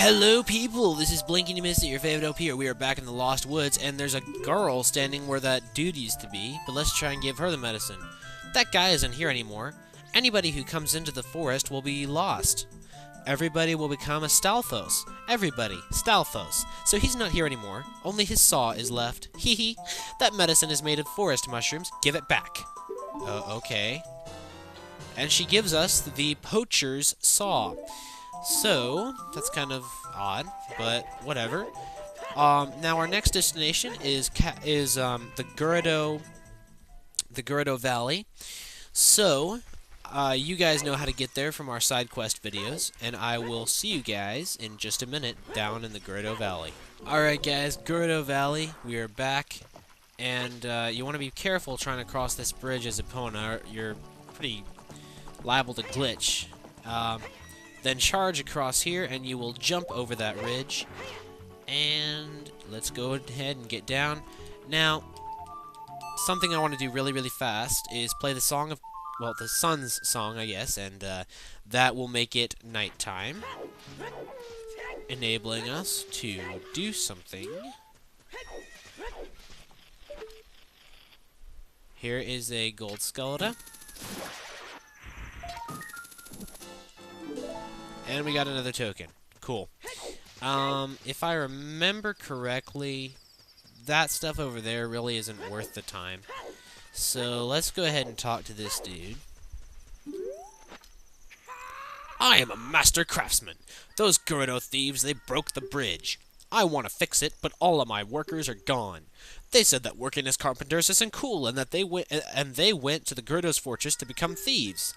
Hello people, this is Blinkk and you missed it, your favorite OP here. We are back in the Lost Woods, and there's a girl standing where that dude used to be, but let's try and give her the medicine. That guy isn't here anymore. Anybody who comes into the forest will be lost. Everybody will become a Stalfos. Everybody, Stalfos. So he's not here anymore, only his saw is left. Hee hee. That medicine is made of forest mushrooms, give it back. Okay. And she gives us the poacher's saw. So, that's kind of odd, but whatever. Now our next destination is the Gerudo Valley. So, you guys know how to get there from our side quest videos, and I will see you guys in just a minute down in the Gerudo Valley. Alright guys, Gerudo Valley, we are back, and you want to be careful trying to cross this bridge as Epona, or you're pretty liable to glitch. Then charge across here, and you will jump over that ridge. And let's go ahead and get down. Now, something I want to do really, really fast is play the song of, well, the sun's song, I guess, and that will make it nighttime, enabling us to do something. Here is a gold skeleton. And we got another token. Cool. If I remember correctly, that stuff over there really isn't worth the time. So let's go ahead and talk to this dude. I am a master craftsman. Those Gerudo thieves, they broke the bridge. I want to fix it, but all of my workers are gone. They said that working as carpenters isn't cool, and that they went to the Gerudo's fortress to become thieves.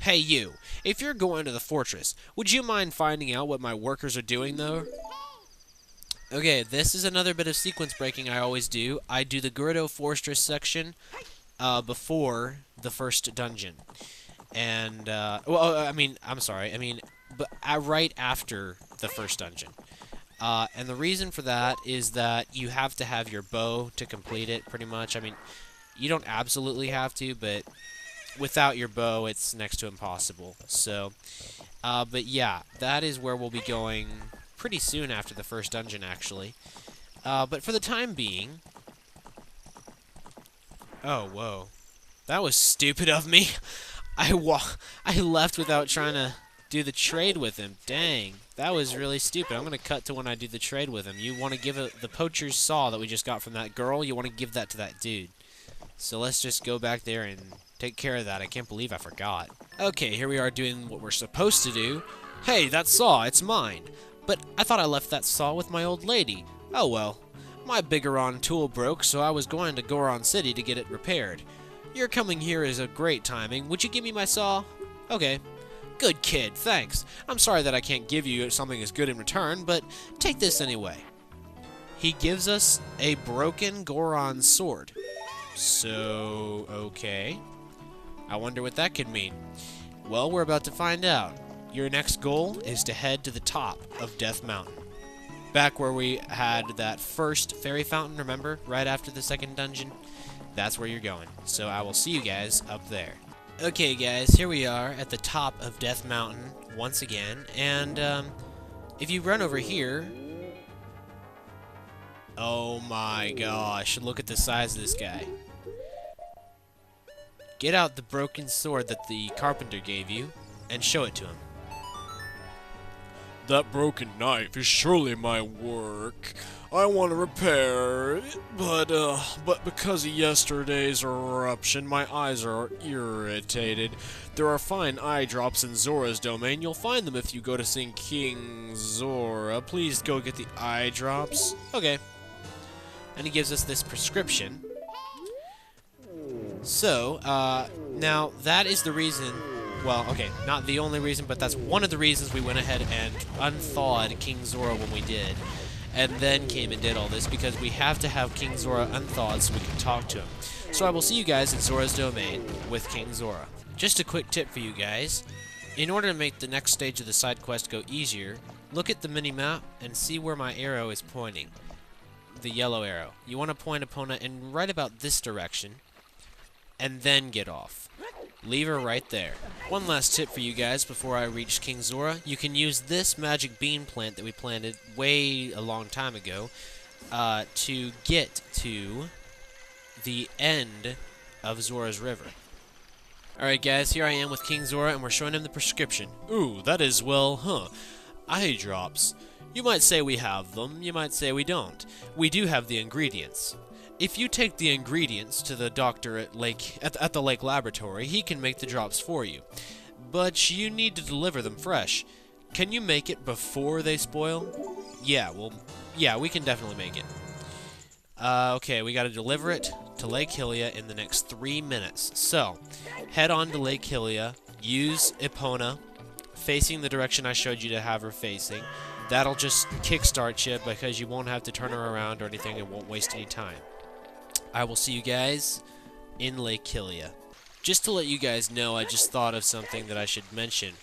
Hey you, if you're going to the fortress, would you mind finding out what my workers are doing though? Okay, this is another bit of sequence breaking I always do. I do the Gerudo Fortress section before the first dungeon. And, right after the first dungeon. And the reason for that is that you have to have your bow to complete it, pretty much. I mean, you don't absolutely have to, but without your bow, it's next to impossible. So, but yeah, that is where we'll be going pretty soon after the first dungeon, actually. But for the time being... Oh, whoa. That was stupid of me. I left without trying to do the trade with him. Dang, that was really stupid. I'm going to cut to when I do the trade with him. You want to give the poacher's saw that we just got from that girl, you want to give that to that dude. So let's just go back there and take care of that. I can't believe I forgot. Okay, here we are doing what we're supposed to do. Hey, that saw, it's mine. But I thought I left that saw with my old lady. Oh well. My Bigoron tool broke, so I was going to Goron City to get it repaired. Your coming here is a great timing. Would you give me my saw? Okay. Good kid, thanks. I'm sorry that I can't give you something as good in return, but take this anyway. He gives us a broken Goron sword. So, okay. I wonder what that could mean. Well, we're about to find out. Your next goal is to head to the top of Death Mountain. Back where we had that first fairy fountain, remember? Right after the second dungeon? That's where you're going. So I will see you guys up there. Okay, guys, here we are at the top of Death Mountain once again. And, if you run over here... Oh my gosh, look at the size of this guy. Get out the broken sword that the carpenter gave you, and show it to him. That broken knife is surely my work. I want to repair it, but because of yesterday's eruption, my eyes are irritated. There are fine eye drops in Zora's domain. You'll find them if you go to sing King Zora. Please go get the eye drops. Okay. And he gives us this prescription. So, now, that is the reason... Well, okay, not the only reason, but that's one of the reasons we went ahead and unthawed King Zora when we did. And then came and did all this, because we have to have King Zora unthawed so we can talk to him. So I will see you guys in Zora's domain with King Zora. Just a quick tip for you guys. In order to make the next stage of the side quest go easier, look at the mini-map and see where my arrow is pointing. The yellow arrow. You want to point Epona in right about this direction, and then get off. Leave her right there. One last tip for you guys before I reach King Zora. You can use this magic bean plant that we planted way a long time ago to get to the end of Zora's River. Alright guys, here I am with King Zora and we're showing him the prescription. Ooh, that is, well, eye drops. You might say we have them, you might say we don't. We do have the ingredients. If you take the ingredients to the doctor at the lake laboratory, he can make the drops for you. But you need to deliver them fresh. Can you make it before they spoil? Yeah, we can definitely make it. Okay, we gotta deliver it to Lake Hylia in the next 3 minutes. So, head on to Lake Hylia, use Epona, facing the direction I showed you to have her facing. That'll just kickstart you because you won't have to turn her around or anything and won't waste any time. I will see you guys in Lake Hylia. Just to let you guys know, I just thought of something that I should mention.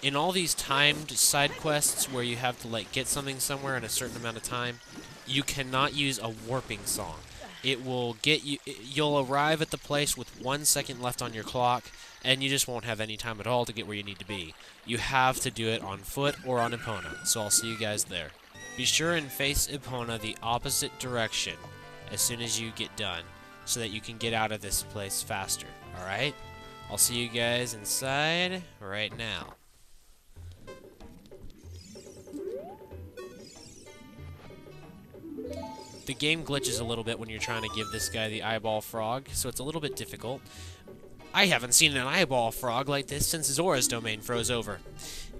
In all these timed side quests where you have to get something somewhere in a certain amount of time, you cannot use a warping song. It will get you, you'll arrive at the place with 1 second left on your clock, and you just won't have any time at all to get where you need to be. You have to do it on foot or on Epona, so I'll see you guys there. Be sure and face Epona the opposite direction as soon as you get done, so that you can get out of this place faster, alright? I'll see you guys inside right now. The game glitches a little bit when you're trying to give this guy the eyeball frog, so it's a little bit difficult. I haven't seen an eyeball frog like this since Zora's domain froze over.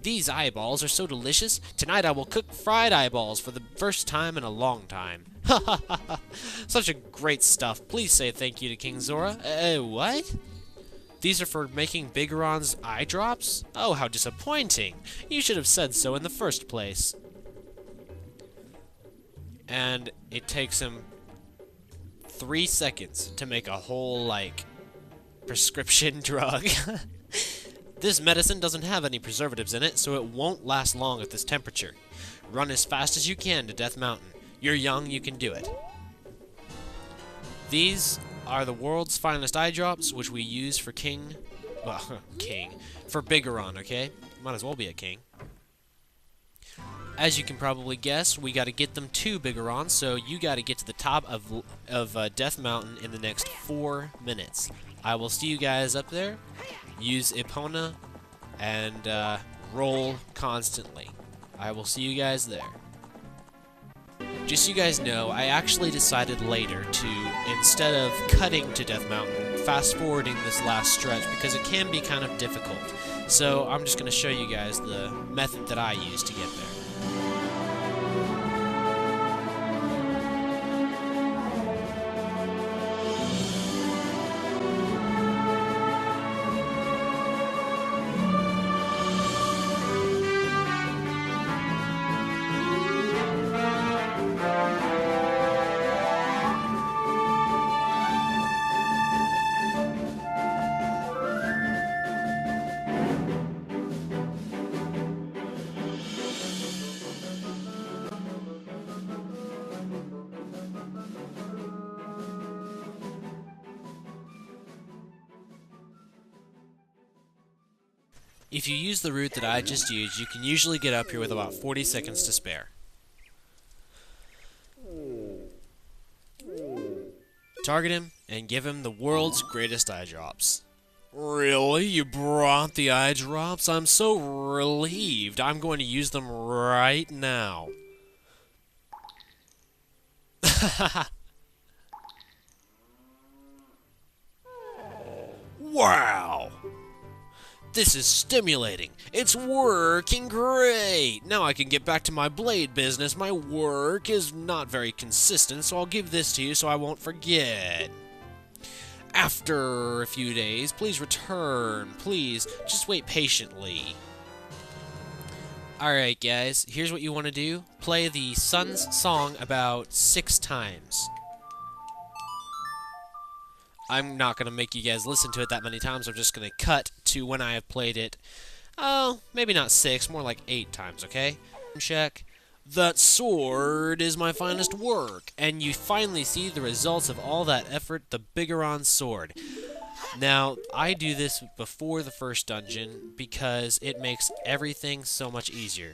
These eyeballs are so delicious, tonight I will cook fried eyeballs for the first time in a long time. Ha ha ha ha! Such a great stuff. Please say thank you to King Zora. What? These are for making Bigoron's eye drops? Oh, how disappointing. You should have said so in the first place. And it takes him 3 seconds to make a whole, prescription drug. This medicine doesn't have any preservatives in it, so it won't last long at this temperature. Run as fast as you can to Death Mountain. You're young, you can do it. These are the world's finest eye drops, which we use for for Bigoron, okay? Might as well be a king. As you can probably guess, we got to get them to Bigoron, so you got to get to the top of Death Mountain in the next 4 minutes. I will see you guys up there. Use Epona and roll constantly. I will see you guys there. Just so you guys know, I actually decided later to, instead of cutting to Death Mountain, fast-forwarding this last stretch because it can be kind of difficult. So I'm just going to show you guys the method that I use to get there. If you use the route that I just used, you can usually get up here with about 40 seconds to spare. Target him and give him the world's greatest eye drops. Really? You brought the eye drops? I'm so relieved. I'm going to use them right now. Wow! This is stimulating. It's working great. Now I can get back to my blade business. My work is not very consistent, so I'll give this to you so I won't forget. After a few days, please return. Please, just wait patiently. Alright guys, here's what you want to do. Play the Sun's song about 6 times. I'm not going to make you guys listen to it that many times. I'm just going to cut to when I have played it. Oh, maybe not 6, more like 8 times, okay? Check. That sword is my finest work. And you finally see the results of all that effort, the Bigoron sword. Now, I do this before the first dungeon because it makes everything so much easier.